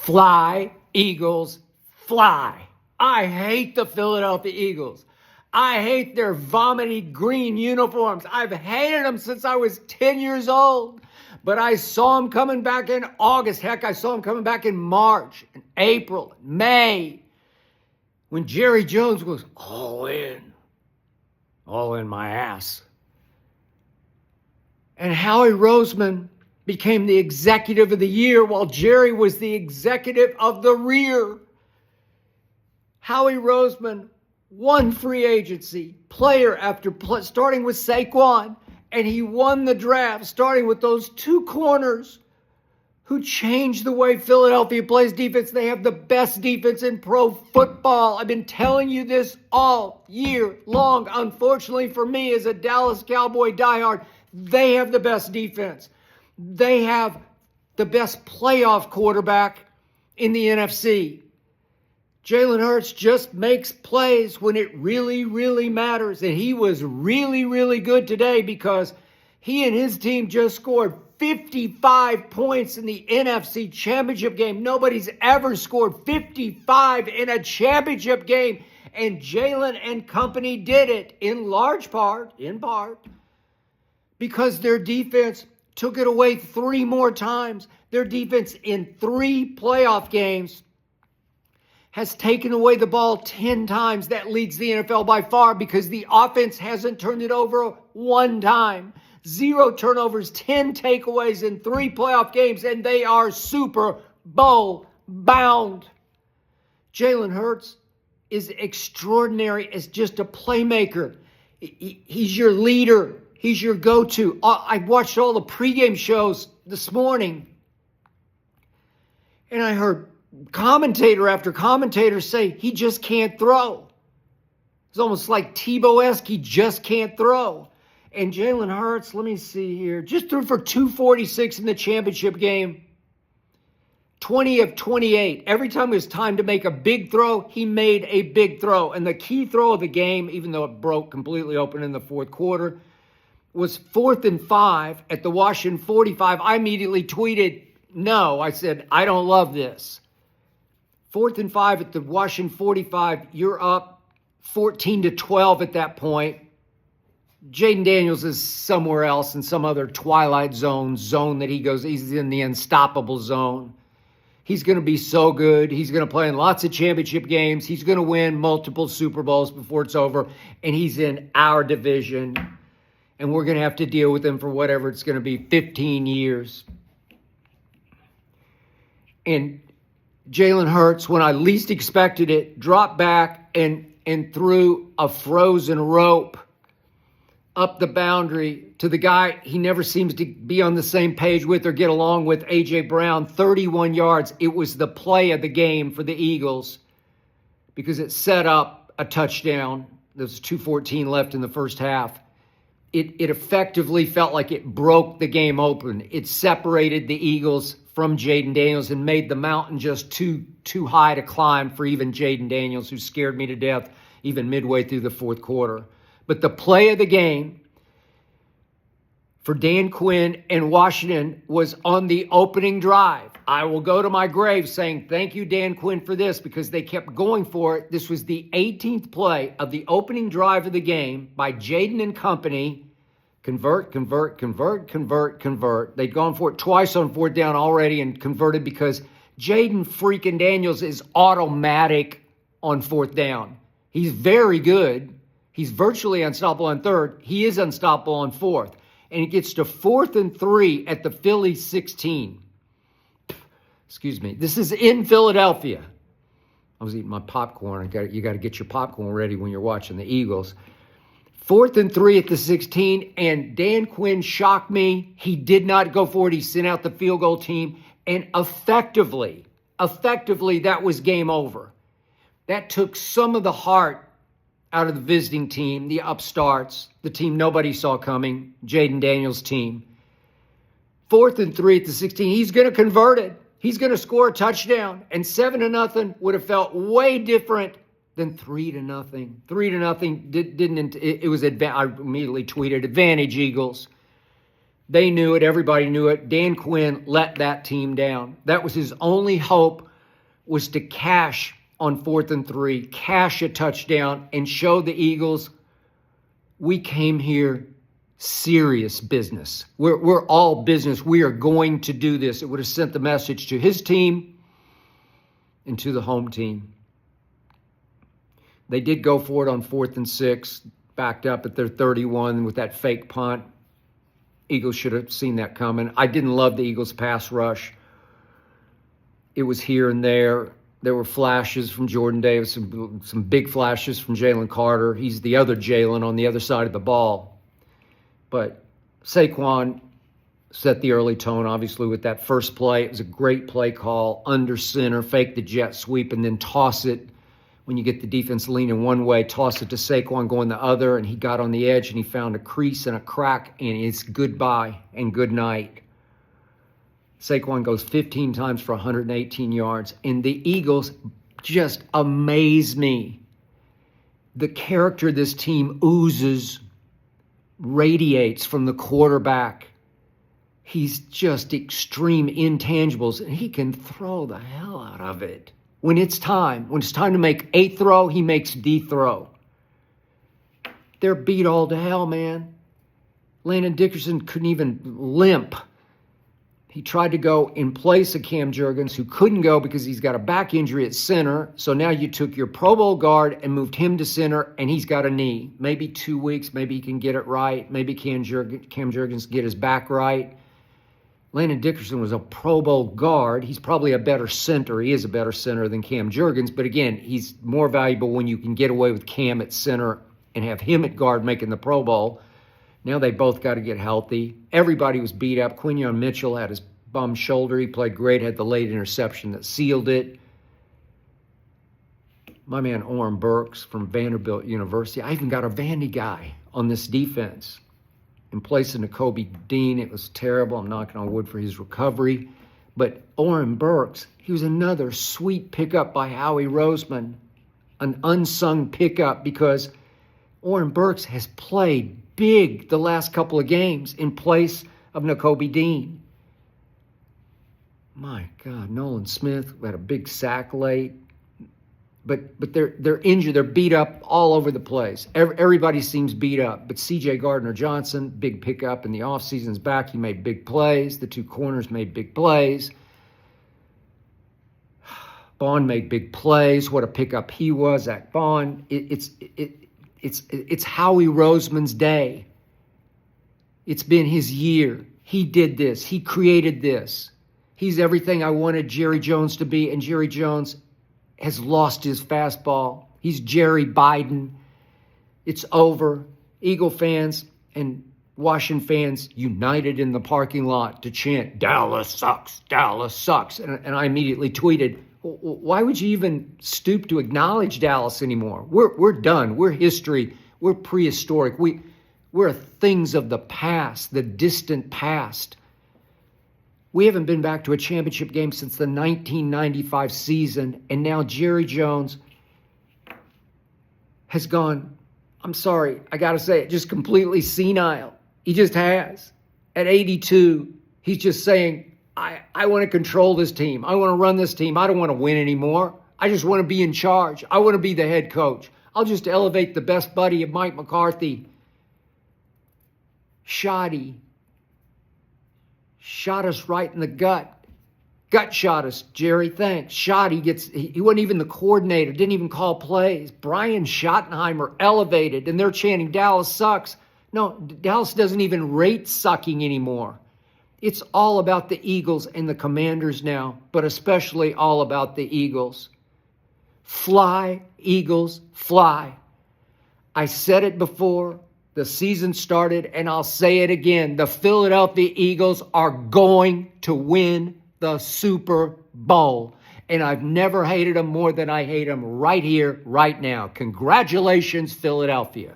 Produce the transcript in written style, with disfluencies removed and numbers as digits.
Fly, Eagles, fly. I hate the Philadelphia Eagles. I hate their vomity green uniforms. I've hated them since I was 10 years old. But I saw them coming back in August. Heck, I saw them coming back in March, and April, and May. When Jerry Jones was all in my ass. And Howie Roseman became the executive of the year while Jerry was the executive of the rear. Howie Roseman won free agency, player after player, starting with Saquon, and he won the draft, starting with those two corners who changed the way Philadelphia plays defense. They have the best defense in pro football. I've been telling you this all year long. Unfortunately for me, as a Dallas Cowboy diehard, they have the best defense. They have the best playoff quarterback in the NFC. Jalen Hurts just makes plays when it really, really matters. And he was really, really good today because he and his team just scored 55 points in the NFC Championship game. Nobody's ever scored 55 in a championship game. And Jalen and company did it in part, because their defense took it away 3 more times. Their defense in 3 playoff games has taken away the ball 10 times. That leads the NFL by far because the offense hasn't turned it over 1 time. 0 turnovers, 10 takeaways in 3 playoff games, and they are Super Bowl bound. Jalen Hurts is extraordinary as just a playmaker. He's your leader. He's your go-to. I watched all the pregame shows this morning, and I heard commentator after commentator say he just can't throw. It's almost like Tebow-esque. He just can't throw. And Jalen Hurts, let me see here, just threw for 246 in the championship game. 20 of 28. Every time it was time to make a big throw, he made a big throw. And the key throw of the game, even though it broke completely open in the fourth quarter, was 4th and 5 at the Washington 45. I immediately tweeted, no. I said, I don't love this. 4th and 5 at the Washington 45. You're up 14-12 at that point. Jayden Daniels is somewhere else in some other twilight zone that he goes. He's in the unstoppable zone. He's going to be so good. He's going to play in lots of championship games. He's going to win multiple Super Bowls before it's over. And he's in our division. And we're going to have to deal with him for whatever it's going to be, 15 years. And Jalen Hurts, when I least expected it, dropped back and threw a frozen rope up the boundary to the guy he never seems to be on the same page with or get along with, A.J. Brown, 31 yards. It was the play of the game for the Eagles because it set up a touchdown. There's 2:14 left in the first half. It effectively felt like it broke the game open. It separated the Eagles from Jayden Daniels and made the mountain just too high to climb for even Jayden Daniels, who scared me to death even midway through the fourth quarter. But the play of the game for Dan Quinn and Washington was on the opening drive. I will go to my grave saying, thank you, Dan Quinn, for this, because they kept going for it. This was the 18th play of the opening drive of the game by Jayden and company. Convert. They'd gone for it twice on 4th down already and converted because Jayden freaking Daniels is automatic on 4th down. He's very good. He's virtually unstoppable on 3rd. He is unstoppable on 4th. And it gets to 4th and 3 at the Philly 16. Excuse me. This is in Philadelphia. I was eating my popcorn. You got to get your popcorn ready when you're watching the Eagles. 4th and 3 at the 16, and Dan Quinn shocked me. He did not go for it. He sent out the field goal team, and effectively, that was game over. That took some of the heart out of the visiting team, the upstarts, the team nobody saw coming, Jayden Daniels' team. 4th and 3 at the 16. He's going to convert it. He's going to score a touchdown. And 7-0 would have felt way different than 3-0. 3-0 didn't. It was. I immediately tweeted, advantage Eagles. They knew it. Everybody knew it. Dan Quinn let that team down. That was his only hope, was to cash on 4th and 3, cash a touchdown, and show the Eagles we came here serious business. We're all business. We are going to do this. It would have sent the message to his team and to the home team. They did go for it on 4th and 6, backed up at their 31 with that fake punt. Eagles should have seen that coming. I didn't love the Eagles' pass rush. It was here and there. There were flashes from Jordan Davis, some big flashes from Jalen Carter. He's the other Jalen on the other side of the ball. But Saquon set the early tone, obviously, with that first play. It was a great play call, under center, fake the jet sweep, and then toss it. When you get the defense leaning one way, toss it to Saquon going the other, and he got on the edge, and he found a crease and a crack, and it's goodbye and good night. Saquon goes 15 times for 118 yards, and the Eagles just amaze me. The character this team oozes, radiates from the quarterback. He's just extreme intangibles, and he can throw the hell out of it. When it's time to make a throw, he makes the throw. They're beat all to hell, man. Landon Dickerson couldn't even limp. He tried to go in place of Cam Jurgens, who couldn't go because he's got a back injury at center. So now you took your Pro Bowl guard and moved him to center, and he's got a knee. Maybe 2 weeks, maybe he can get it right. Maybe Cam Jurgens get his back right. Landon Dickerson was a Pro Bowl guard. He's probably a better center. He is a better center than Cam Jurgens. But again, he's more valuable when you can get away with Cam at center and have him at guard making the Pro Bowl. Now they both got to get healthy. Everybody was beat up. Quinyon Mitchell had his bum shoulder. He played great, had the late interception that sealed it. My man Oren Burks from Vanderbilt University. I even got a Vandy guy on this defense. In place of Nakobe Dean, it was terrible. I'm knocking on wood for his recovery. But Oren Burks, he was another sweet pickup by Howie Roseman, an unsung pickup, because Oren Burks has played big the last couple of games in place of Nakobe Dean. My God, Nolan Smith had a big sack late. But they're injured. They're beat up all over the place. Everybody seems beat up. But C.J. Gardner-Johnson, big pickup in the offseason's back. He made big plays. The two corners made big plays. Bond made big plays. What a pickup he was, Zach Bond. It's Howie Roseman's day. It's been his year. He did this. He created this. He's everything I wanted Jerry Jones to be, and Jerry Jones has lost his fastball. He's Jerry Biden. It's over. Eagle fans and Washington fans united in the parking lot to chant, "Dallas sucks, Dallas sucks." And I immediately tweeted, why would you even stoop to acknowledge Dallas anymore? We're done. We're history. We're prehistoric. We're things of the past, the distant past. We haven't been back to a championship game since the 1995 season, and now Jerry Jones has gone, I'm sorry, I got to say it, just completely senile. He just has. At 82, he's just saying, I want to control this team. I want to run this team. I don't want to win anymore. I just want to be in charge. I want to be the head coach. I'll just elevate the best buddy of Mike McCarthy. Shoddy. Shot us right in the gut. Gut shot us, Jerry, thanks. Shoddy he wasn't even the coordinator, didn't even call plays. Brian Schottenheimer elevated, and they're chanting, Dallas sucks. No, Dallas doesn't even rate sucking anymore. It's all about the Eagles and the Commanders now, but especially all about the Eagles. Fly, Eagles, fly. I said it before. The season started, and I'll say it again. The Philadelphia Eagles are going to win the Super Bowl. And I've never hated them more than I hate them right here, right now. Congratulations, Philadelphia.